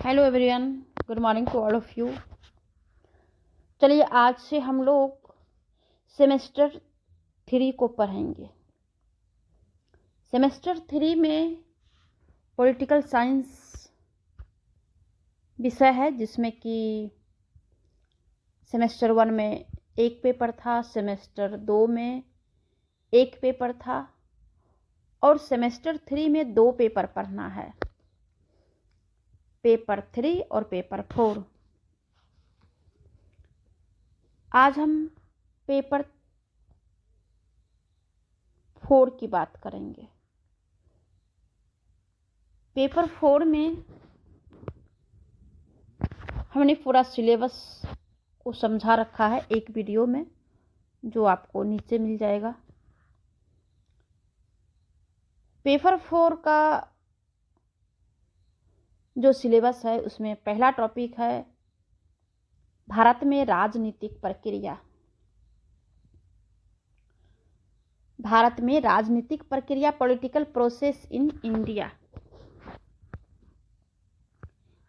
Hello everyone, good morning to all of you. चलिए आज से हम लोग सेमेस्टर 3 को पढ़ेंगे। सेमेस्टर 3 में पॉलिटिकल साइंस विषय है, जिसमें कि सेमेस्टर 1 में एक पेपर था, सेमेस्टर 2 में एक पेपर था और सेमेस्टर 3 में 2 पेपर पढ़ना है, पेपर 3 और पेपर 4। आज हम पेपर 4 की बात करेंगे। पेपर 4 में हमने पूरा सिलेबस को समझा रखा है एक वीडियो में, जो आपको नीचे मिल जाएगा। पेपर 4 का जो सिलेबस है उसमें पहला टॉपिक है भारत में राजनीतिक प्रक्रिया। भारत में राजनीतिक प्रक्रिया, पॉलिटिकल प्रोसेस इन इंडिया।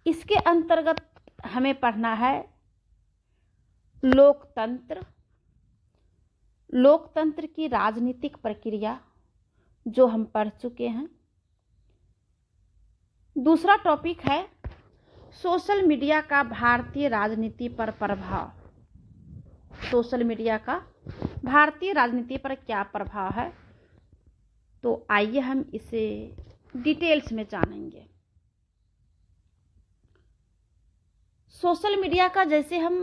इसके अंतर्गत हमें पढ़ना है लोकतंत्र, लोकतंत्र की राजनीतिक प्रक्रिया, जो हम पढ़ चुके हैं। दूसरा टॉपिक है सोशल मीडिया का भारतीय राजनीति पर प्रभाव। सोशल मीडिया का भारतीय राजनीति पर क्या प्रभाव है, तो आइए हम इसे डिटेल्स में जानेंगे। सोशल मीडिया का जैसे हम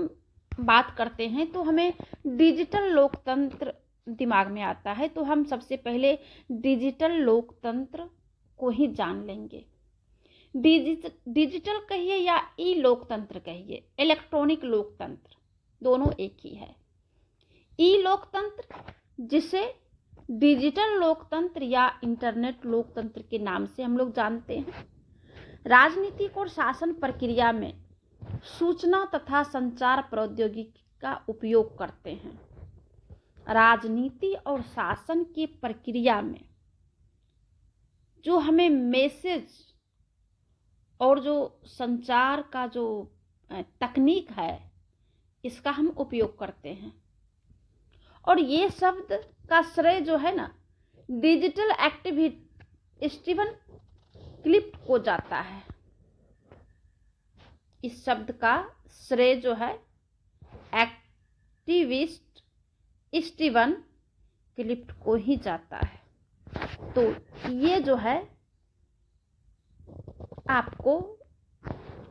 बात करते हैं तो हमें डिजिटल लोकतंत्र दिमाग में आता है, तो हम सबसे पहले डिजिटल लोकतंत्र को ही जान लेंगे। डिजिटल कहिए या ई लोकतंत्र कहिए, इलेक्ट्रॉनिक लोकतंत्र, दोनों एक ही है। ई लोकतंत्र, जिसे डिजिटल लोकतंत्र या इंटरनेट लोकतंत्र के नाम से हम लोग जानते हैं, राजनीतिक और शासन प्रक्रिया में सूचना तथा संचार प्रौद्योगिकी का उपयोग करते हैं। राजनीति और शासन की प्रक्रिया में जो हमें मैसेज और जो संचार का जो तकनीक है, इसका हम उपयोग करते हैं। और ये शब्द का श्रेय जो है ना, डिजिटल एक्टिविस्ट स्टीवन क्लिफ्ट को जाता है। इस शब्द का श्रेय जो है एक्टिविस्ट स्टीवन क्लिफ्ट को ही जाता है। तो ये जो है आपको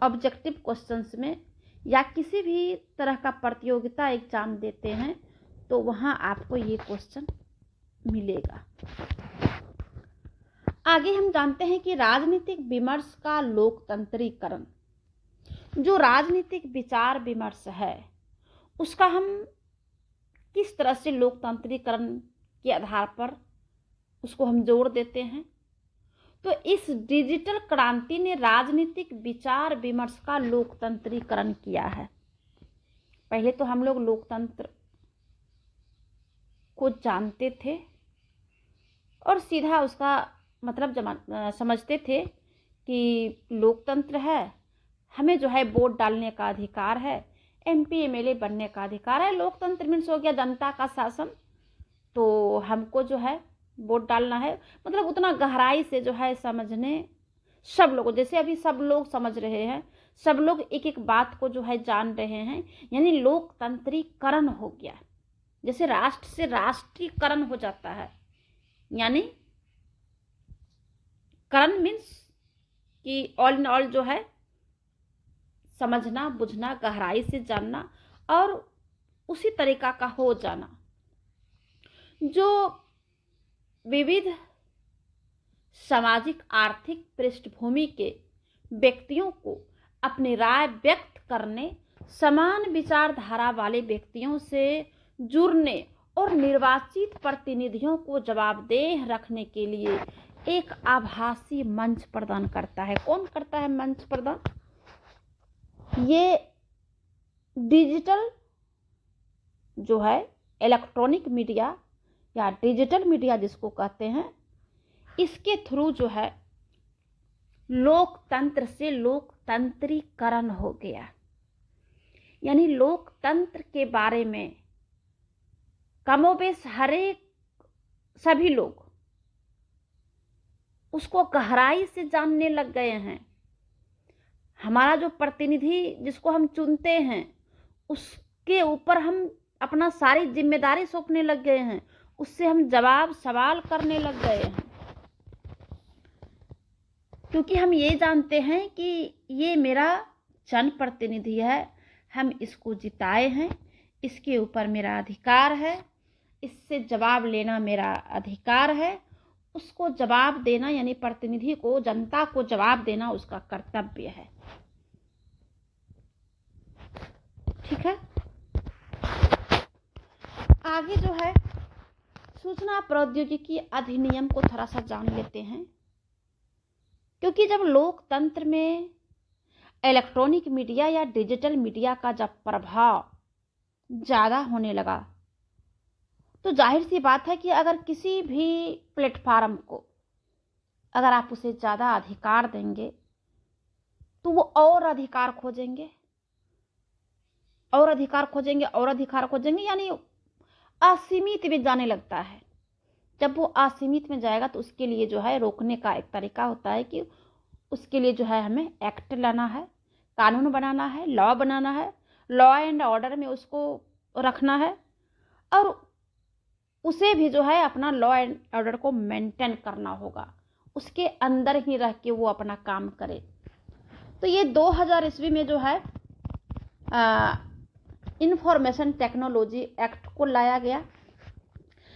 ऑब्जेक्टिव क्वेश्चंस में या किसी भी तरह का प्रतियोगिता एग्जाम देते हैं तो वहां आपको ये क्वेश्चन मिलेगा। आगे हम जानते हैं कि राजनीतिक विमर्श का लोकतंत्रीकरण। जो राजनीतिक विचार विमर्श है उसका हम किस तरह से लोकतंत्रीकरण के आधार पर उसको हम जोड़ देते हैं, तो इस डिजिटल क्रांति ने राजनीतिक विचार विमर्श का लोकतंत्रीकरण किया है। पहले तो हम लोग लोकतंत्र को जानते थे और सीधा उसका मतलब समझते थे कि लोकतंत्र है, हमें जो है वोट डालने का अधिकार है, एमपी एमएलए बनने का अधिकार है। लोकतंत्र मीन्स हो गया जनता का शासन, तो हमको जो है वोट डालना है। मतलब उतना गहराई से जो है समझने सब लोग, जैसे अभी सब लोग समझ रहे हैं, सब लोग एक एक बात को जो है जान रहे हैं, यानी लोकतंत्रीकरण हो गया। जैसे राष्ट्र से राष्ट्रीयकरण हो जाता है, यानी करण मीन्स कि ऑल इन ऑल जो है समझना, बुझना, गहराई से जानना और उसी तरीका का हो जाना। जो विविध सामाजिक आर्थिक पृष्ठभूमि के व्यक्तियों को अपनी राय व्यक्त करने, समान विचारधारा वाले व्यक्तियों से जुड़ने और निर्वाचित प्रतिनिधियों को जवाबदेह रखने के लिए एक आभासी मंच प्रदान करता है। कौन करता है मंच प्रदान? ये डिजिटल जो है इलेक्ट्रॉनिक मीडिया या डिजिटल मीडिया जिसको कहते हैं, इसके थ्रू जो है लोकतंत्र से लोकतंत्रीकरण हो गया। यानी लोकतंत्र के बारे में कमोबेश सभी लोग उसको गहराई से जानने लग गए हैं। हमारा जो प्रतिनिधि जिसको हम चुनते हैं उसके ऊपर हम अपना सारी जिम्मेदारी सौंपने लग गए हैं, उससे हम जवाब सवाल करने लग गए हैं, क्योंकि हम ये जानते हैं कि ये मेरा जनप्रतिनिधि है, हम इसको जिताए हैं, इसके ऊपर मेरा अधिकार है, इससे जवाब लेना मेरा अधिकार है, उसको जवाब देना यानी प्रतिनिधि को, जनता को जवाब देना उसका कर्तव्य है। ठीक है, आगे जो है सूचना प्रौद्योगिकी अधिनियम को थोड़ा सा जान लेते हैं, क्योंकि जब लोकतंत्र में इलेक्ट्रॉनिक मीडिया या डिजिटल मीडिया का जब प्रभाव ज़्यादा होने लगा तो जाहिर सी बात है कि अगर किसी भी प्लेटफार्म को अगर आप उसे ज़्यादा अधिकार देंगे तो वो और अधिकार खोजेंगे और अधिकार खोजेंगे और अधिकार खोजेंगे, यानी असीमित में जाने लगता है। जब वो असीमित में जाएगा तो उसके लिए जो है रोकने का एक तरीका होता है कि उसके लिए जो है हमें एक्ट लाना है, कानून बनाना है, लॉ बनाना है, लॉ एंड ऑर्डर में उसको रखना है और उसे भी जो है अपना लॉ एंड ऑर्डर को मेंटेन करना होगा, उसके अंदर ही रह के वो अपना काम करे। तो ये 2000 ईस्वी में जो है इंफॉर्मेशन टेक्नोलॉजी एक्ट को लाया गया।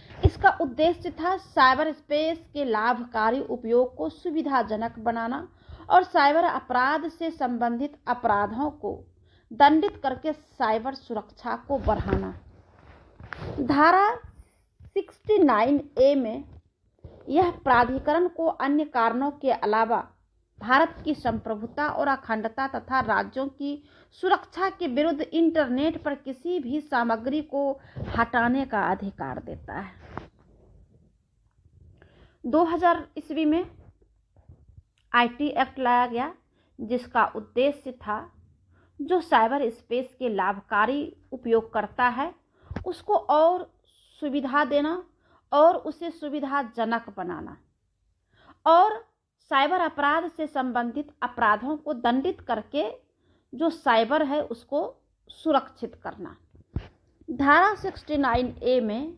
इसका उद्देश्य था साइबर स्पेस के लाभकारी उपयोग को सुविधाजनक बनाना और साइबर अपराध से संबंधित अपराधों को दंडित करके साइबर सुरक्षा को बढ़ाना। धारा 69A में यह प्राधिकरण को अन्य कारणों के अलावा भारत की संप्रभुता और अखंडता तथा राज्यों की सुरक्षा के विरुद्ध इंटरनेट पर किसी भी सामग्री को हटाने का अधिकार देता है। 2000 ईस्वी में आईटी एक्ट लाया गया, जिसका उद्देश्य था जो साइबर स्पेस के लाभकारी उपयोग करता है उसको और सुविधा देना और उसे सुविधाजनक बनाना और साइबर अपराध से संबंधित अपराधों को दंडित करके जो साइबर है उसको सुरक्षित करना। धारा 69A में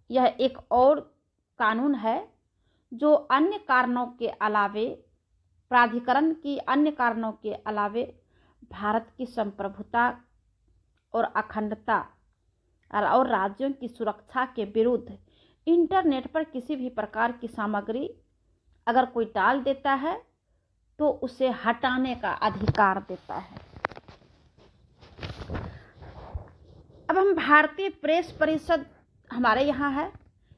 यह एक और कानून है जो अन्य कारणों के अलावे प्राधिकरण की अन्य कारणों के अलावे भारत की संप्रभुता और अखंडता और राज्यों की सुरक्षा के विरुद्ध इंटरनेट पर किसी भी प्रकार की सामग्री अगर कोई डाल देता है तो उसे हटाने का अधिकार देता है। अब हम भारतीय प्रेस परिषद हमारे यहाँ है,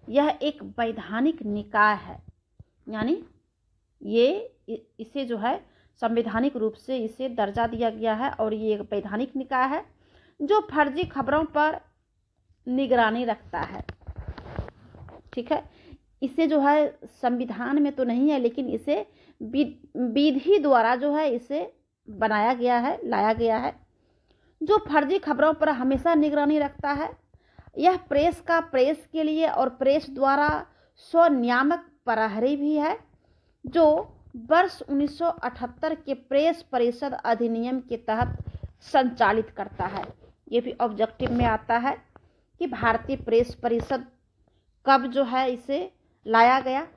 यह एक वैधानिक निकाय है, यानी इसे जो है संवैधानिक रूप से इसे दर्जा दिया गया है और ये एक वैधानिक निकाय है जो फर्जी खबरों पर निगरानी रखता है। ठीक है, इसे जो है संविधान में तो नहीं है लेकिन इसे विधि द्वारा जो है इसे बनाया गया है, लाया गया है, जो फर्जी खबरों पर हमेशा निगरानी रखता है। यह प्रेस के लिए और प्रेस द्वारा स्वनियामक प्रहरी भी है जो वर्ष 1978 के प्रेस परिषद अधिनियम के तहत संचालित करता है। ये भी ऑब्जेक्टिव में आता है कि भारतीय प्रेस परिषद कब जो है इसे लाया गया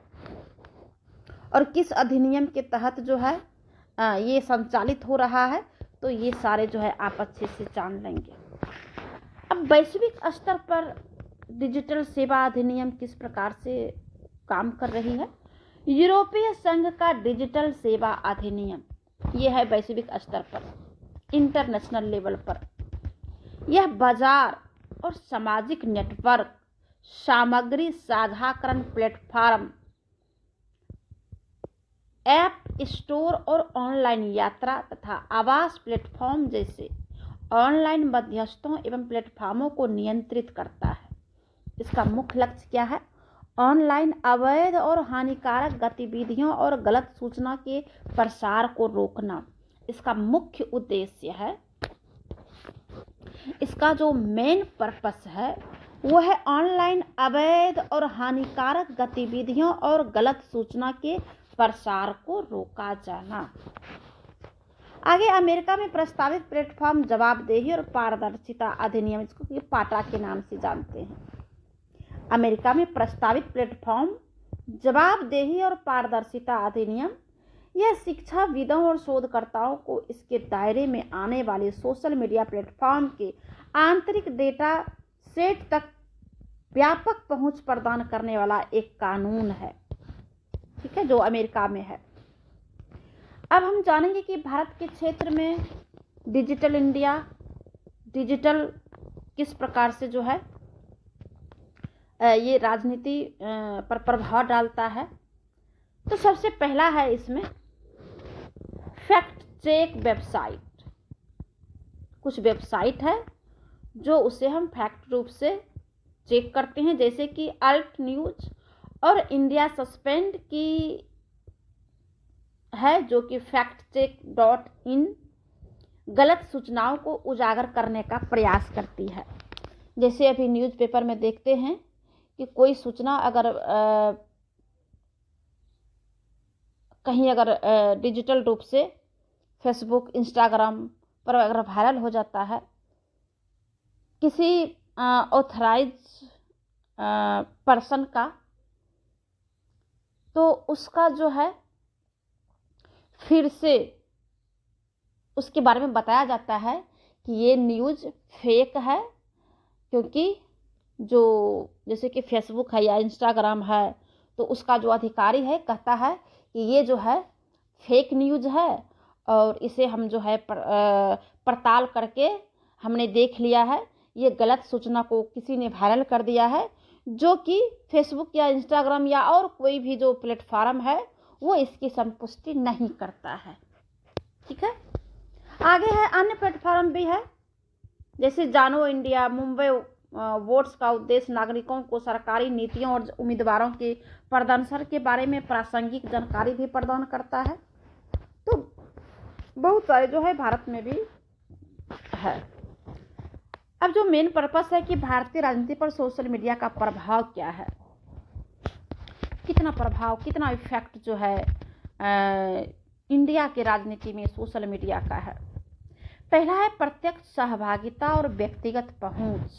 और किस अधिनियम के तहत जो है ये संचालित हो रहा है, तो ये सारे जो है आप अच्छे से जान लेंगे। अब वैश्विक स्तर पर डिजिटल सेवा अधिनियम किस प्रकार से काम कर रही है। यूरोपीय संघ का डिजिटल सेवा अधिनियम ये है वैश्विक स्तर पर, इंटरनेशनल लेवल पर। यह बाजार और सामाजिक नेटवर्क, सामग्री साझाकरण प्लेटफॉर्म, ऐप स्टोर और ऑनलाइन यात्रा तथा आवास प्लेटफॉर्म जैसे ऑनलाइन मध्यस्थों एवं प्लेटफॉर्मों को नियंत्रित करता है। इसका मुख्य लक्ष्य क्या है? ऑनलाइन अवैध और हानिकारक गतिविधियों और गलत सूचना के प्रसार को रोकना इसका मुख्य उद्देश्य है। इसका जो मेन पर्पस है वो है ऑनलाइन अवैध और हानिकारक गतिविधियों और गलत सूचना के प्रसार को रोका जाना। आगे अमेरिका में प्रस्तावित प्लेटफॉर्म जवाबदेही और पारदर्शिता अधिनियम, इसको पाटा के नाम से जानते हैं। अमेरिका में प्रस्तावित प्लेटफॉर्म जवाबदेही और पारदर्शिता अधिनियम यह शिक्षाविदों और शोधकर्ताओं को इसके दायरे में आने वाले सोशल मीडिया प्लेटफॉर्म के आंतरिक डेटा सेट तक व्यापक पहुंच प्रदान करने वाला एक कानून है, ठीक है, जो अमेरिका में है। अब हम जानेंगे कि भारत के क्षेत्र में डिजिटल इंडिया, डिजिटल किस प्रकार से जो है ये राजनीति पर प्रभाव डालता है। तो सबसे पहला है इसमें फैक्ट चेक वेबसाइट। कुछ वेबसाइट है जो उसे हम फैक्ट रूप से चेक करते हैं, जैसे कि अल्ट न्यूज और इंडिया सस्पेंड की है, जो कि factcheck.in गलत सूचनाओं को उजागर करने का प्रयास करती है। जैसे अभी न्यूज़पेपर में देखते हैं कि कोई सूचना अगर कहीं अगर डिजिटल रूप से फेसबुक, इंस्टाग्राम पर अगर वायरल हो जाता है किसी ऑथराइज पर्सन का, तो उसका जो है फिर से उसके बारे में बताया जाता है कि ये न्यूज़ फेक है, क्योंकि जो जैसे कि फेसबुक है या इंस्टाग्राम है तो उसका जो अधिकारी है कहता है कि ये जो है फेक न्यूज़ है और इसे हम जो है पड़ताल करके हमने देख लिया है, ये गलत सूचना को किसी ने वायरल कर दिया है, जो कि फेसबुक या इंस्टाग्राम या और कोई भी जो प्लेटफॉर्म है वो इसकी संपुष्टि नहीं करता है, ठीक है। आगे है अन्य प्लेटफॉर्म भी है, जैसे जानो इंडिया। मुंबई वोट्स का उद्देश्य नागरिकों को सरकारी नीतियों और उम्मीदवारों के प्रदर्शन के बारे में प्रासंगिक जानकारी भी प्रदान करता है। तो बहुत सारे जो है भारत में भी है। अब जो मेन पर्पस है कि भारतीय राजनीति पर सोशल मीडिया का प्रभाव क्या है, कितना प्रभाव, कितना इफेक्ट जो है इंडिया के राजनीति में सोशल मीडिया का है। पहला है प्रत्यक्ष सहभागिता और व्यक्तिगत पहुंच,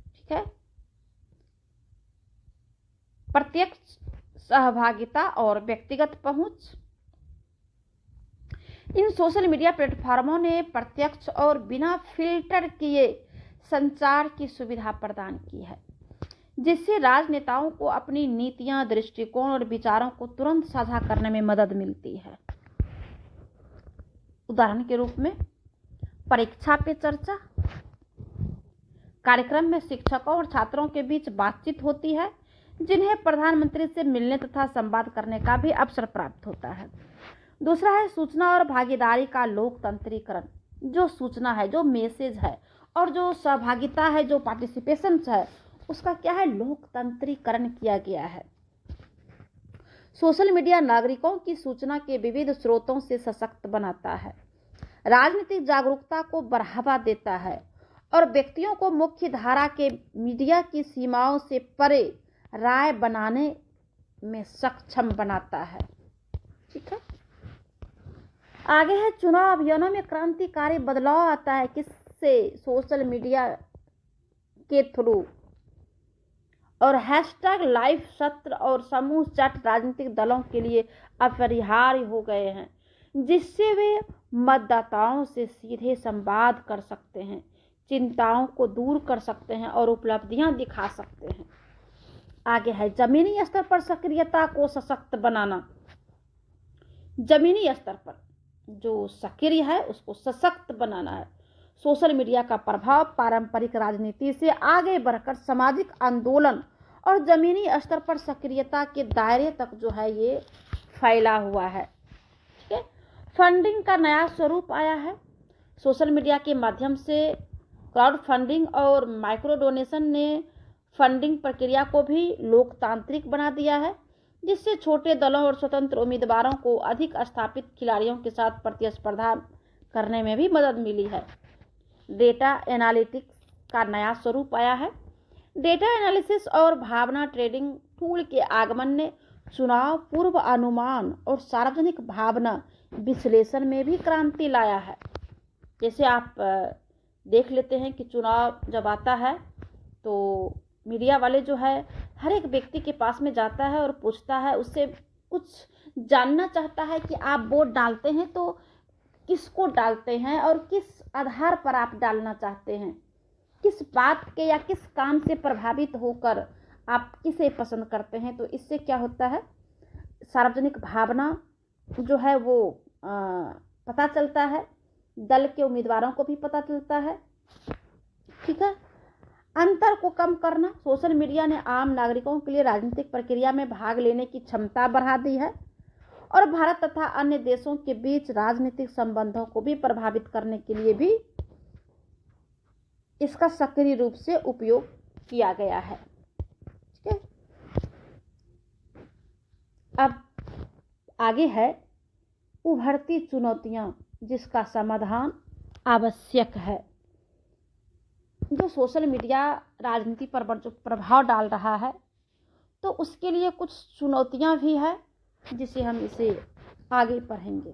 ठीक है। प्रत्यक्ष सहभागिता और व्यक्तिगत पहुंच। इन सोशल मीडिया प्लेटफॉर्मों ने प्रत्यक्ष और बिना फिल्टर किए संचार की सुविधा प्रदान की है, जिससे राजनेताओं को अपनी नीतियां, दृष्टिकोण और विचारों को तुरंत साझा करने में मदद मिलती है। उदाहरण के रूप में परीक्षा पे चर्चा कार्यक्रम में शिक्षकों और छात्रों के बीच बातचीत होती है, जिन्हें प्रधानमंत्री से मिलने तथा संवाद करने का भी अवसर प्राप्त होता है। दूसरा है सूचना और भागीदारी का लोकतंत्रीकरण। जो सूचना है, जो मैसेज है और जो सहभागिता है, जो पार्टिसिपेशन है, उसका क्या है, लोकतंत्रीकरण किया गया है। सोशल मीडिया नागरिकों की सूचना के विविध स्रोतों से सशक्त बनाता है, राजनीतिक जागरूकता को बढ़ावा देता है और व्यक्तियों को मुख्य धारा के मीडिया की सीमाओं से परे राय बनाने में सक्षम बनाता है, ठीक है। आगे है चुनाव अभियानों में क्रांतिकारी बदलाव आता है, किससे, सोशल मीडिया के थ्रू। और हैशटैग लाइव सत्र और समूह चैट राजनीतिक दलों के लिए अपरिहार्य हो गए हैं, जिससे वे मतदाताओं से सीधे संवाद कर सकते हैं, चिंताओं को दूर कर सकते हैं और उपलब्धियां दिखा सकते हैं। आगे है जमीनी स्तर पर सक्रियता को सशक्त बनाना। जमीनी स्तर पर जो सक्रिय है उसको सशक्त बनाना है। सोशल मीडिया का प्रभाव पारंपरिक राजनीति से आगे बढ़कर सामाजिक आंदोलन और जमीनी स्तर पर सक्रियता के दायरे तक जो है ये फैला हुआ है, ठीक है। फंडिंग का नया स्वरूप आया है। सोशल मीडिया के माध्यम से क्राउड फंडिंग और माइक्रो डोनेशन ने फंडिंग प्रक्रिया को भी लोकतांत्रिक बना दिया है, जिससे छोटे दलों और स्वतंत्र उम्मीदवारों को अधिक स्थापित खिलाड़ियों के साथ प्रतिस्पर्धा करने में भी मदद मिली है। डेटा एनालिटिक्स का नया स्वरूप आया है। डेटा एनालिसिस और भावना ट्रेडिंग टूल के आगमन ने चुनाव पूर्व अनुमान और सार्वजनिक भावना विश्लेषण में भी क्रांति लाया है। जैसे आप देख लेते हैं कि चुनाव जब आता है तो मीडिया वाले जो है हर एक व्यक्ति के पास में जाता है और पूछता है, उससे कुछ जानना चाहता है कि आप वोट डालते हैं तो किसको डालते हैं और किस आधार पर आप डालना चाहते हैं, किस बात के या किस काम से प्रभावित होकर आप किसे पसंद करते हैं। तो इससे क्या होता है, सार्वजनिक भावना जो है वो पता चलता है, दल के उम्मीदवारों को भी पता चलता है। ठीक है। अंतर को कम करना, सोशल मीडिया ने आम नागरिकों के लिए राजनीतिक प्रक्रिया में भाग लेने की क्षमता बढ़ा दी है और भारत तथा अन्य देशों के बीच राजनीतिक संबंधों को भी प्रभावित करने के लिए भी इसका सक्रिय रूप से उपयोग किया गया है। ठीक है। अब आगे है उभरती चुनौतियां जिसका समाधान आवश्यक है। जो सोशल मीडिया राजनीति पर जो प्रभाव डाल रहा है तो उसके लिए कुछ चुनौतियां भी है जिसे हम इसे आगे पढ़ेंगे।